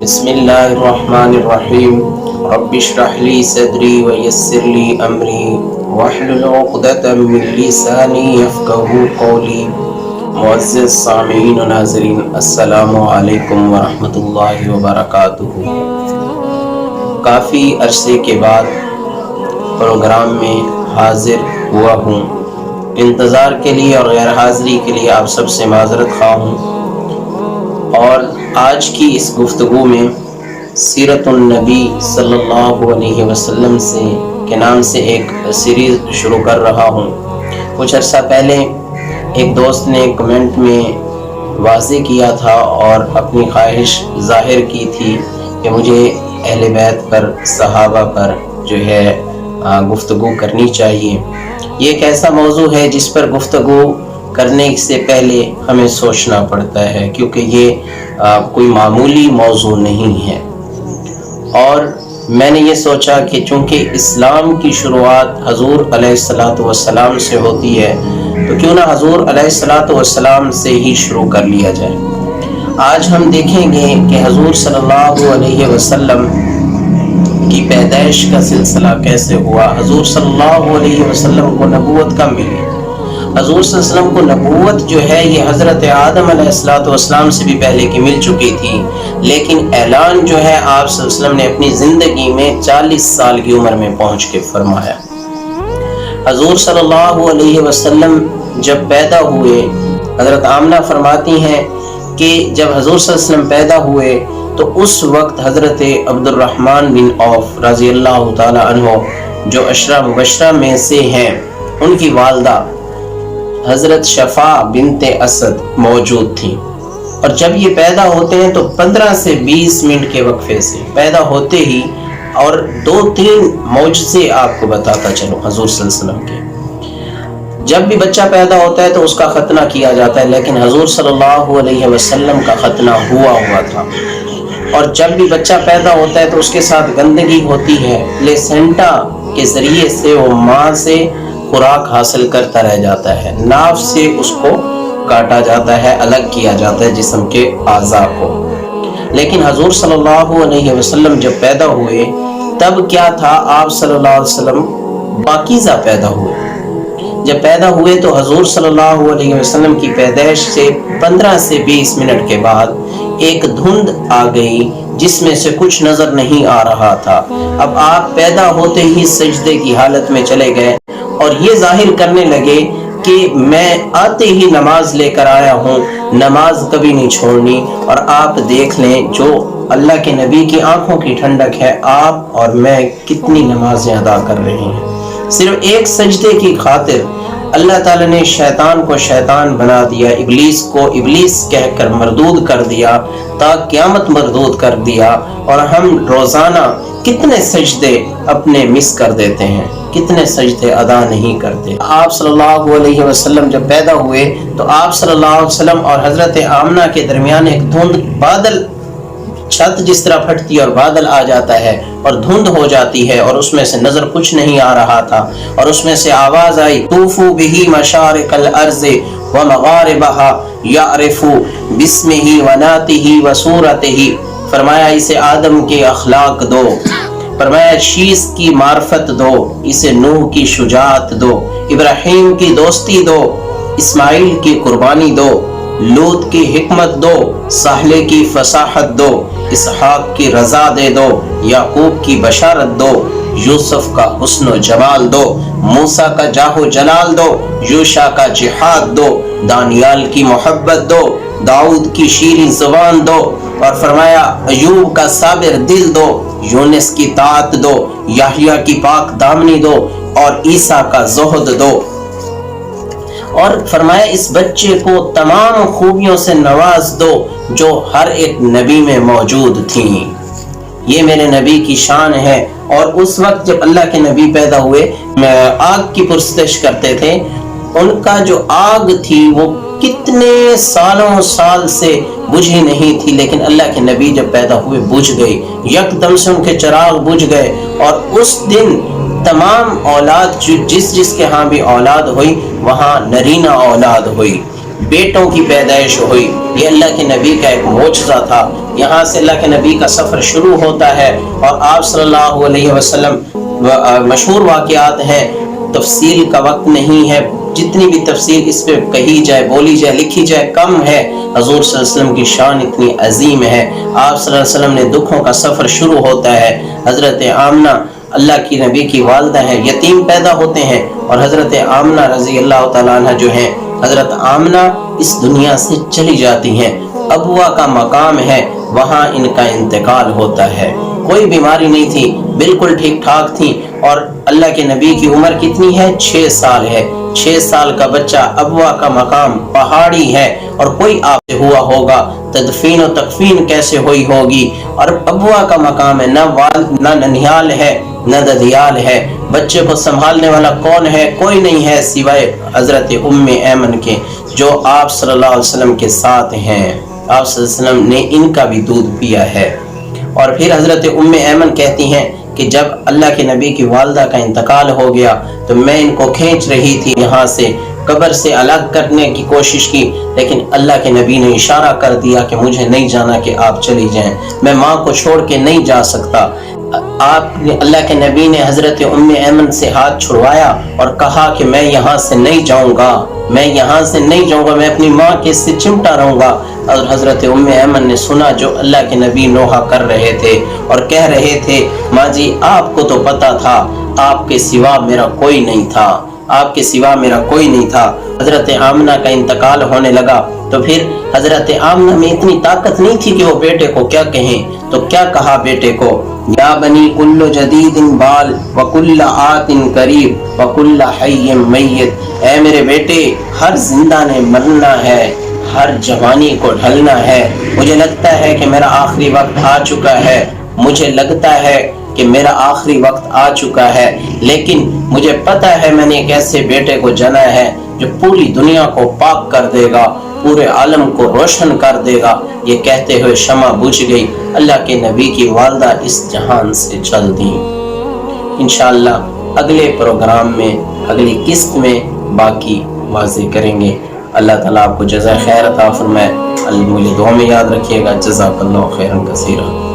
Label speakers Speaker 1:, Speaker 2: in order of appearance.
Speaker 1: بسم اللہ الرحمن الرحیم رب اشرح لی صدری ویسر لی امری واحلل عقدۃ من لسانی یفقہوا قولی۔ معزز سامعین و ناظرین، السلام علیکم ورحمۃ اللہ وبرکاتہ۔ کافی عرصے کے بعد پروگرام میں حاضر ہوا ہوں۔ انتظار کے لیے اور غیر حاضری کے لیے آپ سب سے معذرت خواہ ہوں۔ اور آج کی اس گفتگو میں سیرت النبی صلی اللہ علیہ وسلم کے نام سے ایک سیریز شروع کر رہا ہوں۔ کچھ عرصہ پہلے ایک دوست نے کمنٹ میں واضح کیا تھا اور اپنی خواہش ظاہر کی تھی کہ مجھے اہل بیت پر، صحابہ پر جو ہے گفتگو کرنی چاہیے۔ یہ ایک ایسا موضوع ہے جس پر گفتگو کرنے سے پہلے ہمیں سوچنا پڑتا ہے، کیونکہ یہ کوئی معمولی موضوع نہیں ہے۔ اور میں نے یہ سوچا کہ چونکہ اسلام کی شروعات حضور علیہ الصلاۃ والسلام سے ہوتی ہے، تو کیوں نہ حضور علیہ الصلاۃ والسلام سے ہی شروع کر لیا جائے۔ آج ہم دیکھیں گے کہ حضور صلی اللہ علیہ وسلم کی پیدائش کا سلسلہ کیسے ہوا۔ حضور صلی اللہ علیہ وسلم کو نبوت کب ملی؟ حضور صلی اللہ علیہ وسلم کو نبوت جو ہے یہ حضرت آدم علیہ السلام سے بھی پہلے کی مل چکی تھی، لیکن اعلان جو ہے آپ صلی اللہ علیہ وسلم نے اپنی زندگی میں 40 سال کی عمر میں پہنچ کے فرمایا۔ حضور صلی اللہ علیہ وسلم جب پیدا ہوئے، حضرت آمنہ فرماتی ہیں کہ جب حضور صلی اللہ علیہ وسلم پیدا ہوئے تو اس وقت حضرت عبد الرحمن بن عوف رضی اللہ تعالی عنہ جو عشرہ مبشرہ میں سے ہیں، ان کی والدہ حضرت شفاء بنت اسد موجود تھیں۔ اور جب یہ پیدا ہوتے ہیں تو 15 سے 20 منٹ کے وقفے سے پیدا ہوتے ہی، اور 2-3 معجزے آپ کو بتاتا چلو حضور صلی اللہ علیہ وسلم کے۔ جب بھی بچہ پیدا ہوتا ہے تو اس کا ختنہ کیا جاتا ہے، لیکن حضور صلی اللہ علیہ وسلم کا ختنہ ہوا تھا۔ اور جب بھی بچہ پیدا ہوتا ہے تو اس کے ساتھ گندگی ہوتی ہے، پلیسنٹا کے ذریعے سے وہ ماں سے خوراک حاصل کرتا رہ جاتا ہے، ناف سے اس کو کاٹا جاتا ہے، الگ کیا جاتا ہے جسم کے اعضاء کو۔ لیکن حضور صلی اللہ علیہ وسلم جب پیدا ہوئے تب کیا تھا؟ آپ صلی اللہ علیہ وسلم پاکیزہ پیدا ہوئے۔ جب پیدا ہوئے تو حضور صلی اللہ علیہ وسلم کی پیدائش سے 15 سے 20 منٹ کے بعد ایک دھند آ گئی جس میں سے کچھ نظر نہیں آ رہا تھا۔ اب آپ پیدا ہوتے ہی سجدے کی حالت میں چلے گئے اور یہ ظاہر کرنے لگے کہ میں آتے ہی نماز لے کر آیا ہوں، نماز کبھی نہیں چھوڑنی۔ اور آپ دیکھ لیں جو اللہ کے نبی کی آنکھوں کی ٹھنڈک ہے، آپ اور میں کتنی نمازیں ادا کر رہے ہیں۔ صرف ایک سجدے کی خاطر اللہ تعالیٰ نے شیطان کو شیطان بنا دیا، ابلیس کو ابلیس کہہ کر مردود کر دیا، تا قیامت مردود کر دیا۔ اور ہم روزانہ کتنے سجدے اپنے مس کر دیتے ہیں، کتنے سجدے ادا نہیں کرتے۔ آپ صلی اللہ علیہ وسلم جب پیدا ہوئے تو آپ صلی اللہ علیہ وسلم اور حضرت آمنہ کے درمیان ایک دھند، بادل، چھت جس طرح پھٹتی ہے اور بادل آ جاتا ہے اور دھند ہو جاتی ہے، اور اس میں سے نظر کچھ نہیں آ رہا تھا، اور اس میں سے آواز آئی، طوفوا بہ مشارق الارض ومغاربہا یعرفوا باسمہ وناتہ وصورتہ۔ فرمایا اسے آدم کے اخلاق دو، فرمایا شیس کی معرفت دو، اسے نوح کی شجاعت دو، ابراہیم کی دوستی دو، اسماعیل کی قربانی دو، لوط کی حکمت دو، صالح کی فصاحت دو، اسحاق کی رضا دے دو، یعقوب کی بشارت دو، یوسف کا حسن و جمال دو، موسیٰ کا جاہ و جلال دو، یوشع کا جہاد دو، دانیال کی محبت دو، داؤد کی شیریں زبان دو، اور فرمایا ایوب کا صابر دل دو، یونس کی طاعت دو، یحییٰ کی پاک دامنی دو، اور عیسیٰ کا زہد دو۔ اور فرمایا اس بچے کو تمام خوبیوں سے نواز دو جو ہر ایک نبی میں موجود تھیں۔ یہ میرے نبی کی شان ہے۔ اور اس وقت جب اللہ کے نبی پیدا ہوئے، آگ کی پرستش کرتے تھے، ان کا جو آگ تھی وہ کتنے سالوں سال سے بجھی نہیں تھی، لیکن اللہ کے نبی جب پیدا ہوئے بجھ گئی، یکدم سے ان کے چراغ بجھ گئے۔ اور اس دن تمام اولاد جس کے ہاں بھی اولاد ہوئی، وہاں نرینہ اولاد ہوئی۔ بیٹوں کی پیدائش ہوئی، یہ اللہ کے نبی کا ایک معجزہ تھا۔ یہاں سے اللہ کے نبی کا سفر شروع ہوتا ہے اور آپ صلی اللہ علیہ وسلم مشہور واقعات ہیں، تفصیل کا وقت نہیں ہے، جتنی بھی تفصیل اس پہ کہی جائے، بولی جائے، لکھی جائے کم ہے۔ حضور صلی اللہ علیہ وسلم کی شان اتنی عظیم ہے۔ آپ صلی اللہ علیہ وسلم نے دکھوں کا سفر شروع ہوتا ہے۔ حضرت آمنہ اللہ کی نبی کی والدہ ہے، یتیم پیدا ہوتے ہیں، اور حضرت آمنہ رضی اللہ تعالیٰ عنہ جو ہیں، حضرت آمنہ اس دنیا سے چلی جاتی ہیں۔ ابوا کا مقام ہے، وہاں ان کا انتقال ہوتا ہے۔ کوئی بیماری نہیں تھی، بالکل ٹھیک ٹھاک تھی، اور اللہ کے نبی کی عمر کتنی ہے؟ 6 سال ہے۔ 6 سال کا بچہ، ابوا کا مقام پہاڑی ہے، اور کوئی آپ سے ہوا ہوگا، تدفین و تکفین کیسے ہوئی ہوگی؟ اور ابوا کا مقام ہے، نہ والد، نہ ننیال ہے، نہ ددیال ہے۔ بچے کو سنبھالنے والا کون ہے؟ کوئی نہیں ہے سوائے حضرت ام ایمن کے، جو آپ صلی اللہ علیہ وسلم کے ساتھ ہیں۔ آپ صلی اللہ علیہ وسلم نے ان کا بھی دودھ پیا ہے۔ اور پھر حضرت ام ایمن کہتی ہیں کہ جب اللہ کے نبی کی والدہ کا انتقال ہو گیا تو میں ان کو کھینچ رہی تھی، یہاں سے قبر سے الگ کرنے کی کوشش کی، لیکن اللہ کے نبی نے اشارہ کر دیا کہ مجھے نہیں جانا، کہ آپ چلی جائیں، میں ماں کو چھوڑ کے نہیں جا سکتا۔ اللہ کے نبی نے حضرت ام ایمن سے ہاتھ چھڑوایا اور کہا کہ میں یہاں سے نہیں جاؤں گا، میں یہاں سے نہیں جاؤں گا، میں اپنی ماں کے سے چمٹا رہوں گا۔ اور حضرت ام ایمن نے سنا جو اللہ کے نبی نوحہ کر رہے تھے، اور کہہ رہے تھے، ماں جی آپ کو تو پتا تھا آپ کے سوا میرا کوئی نہیں تھا، آپ کے سوا میرا کوئی نہیں تھا۔ حضرت آمنہ کا انتقال ہونے لگا تو پھر حضرت آمنہ میں اتنی طاقت نہیں تھی کہ وہ بیٹے کو کیا کہیں، تو کیا کہا بیٹے کو؟ یا بنی کل جدید بال وکل آت قریب وکل حی میت، اے میرے بیٹے ہر زندہ نے مرنا ہے، ہر جوانی کو ڈھلنا ہے۔ مجھے لگتا ہے کہ میرا آخری وقت آ چکا ہے، مجھے لگتا ہے کہ میرا آخری وقت آ چکا ہے، لیکن مجھے پتا ہے میں نے ایک ایسے بیٹے کو جنا ہے جو پوری دنیا کو پاک کر دے گا، پورے عالم کو روشن کر دے گا۔ یہ کہتے ہوئے شمع بجھ گئی، اللہ کے نبی کی والدہ اس جہان سے چل دی۔ انشاءاللہ اگلے پروگرام میں، اگلی قسط میں باقی واضح کریں گے۔ اللہ تعالیٰ آپ کو جزائے خیر عطا فرمائے۔ مجھے دعا میں یاد رکھیے گا۔ جزاک اللہ خیرا کثیرا۔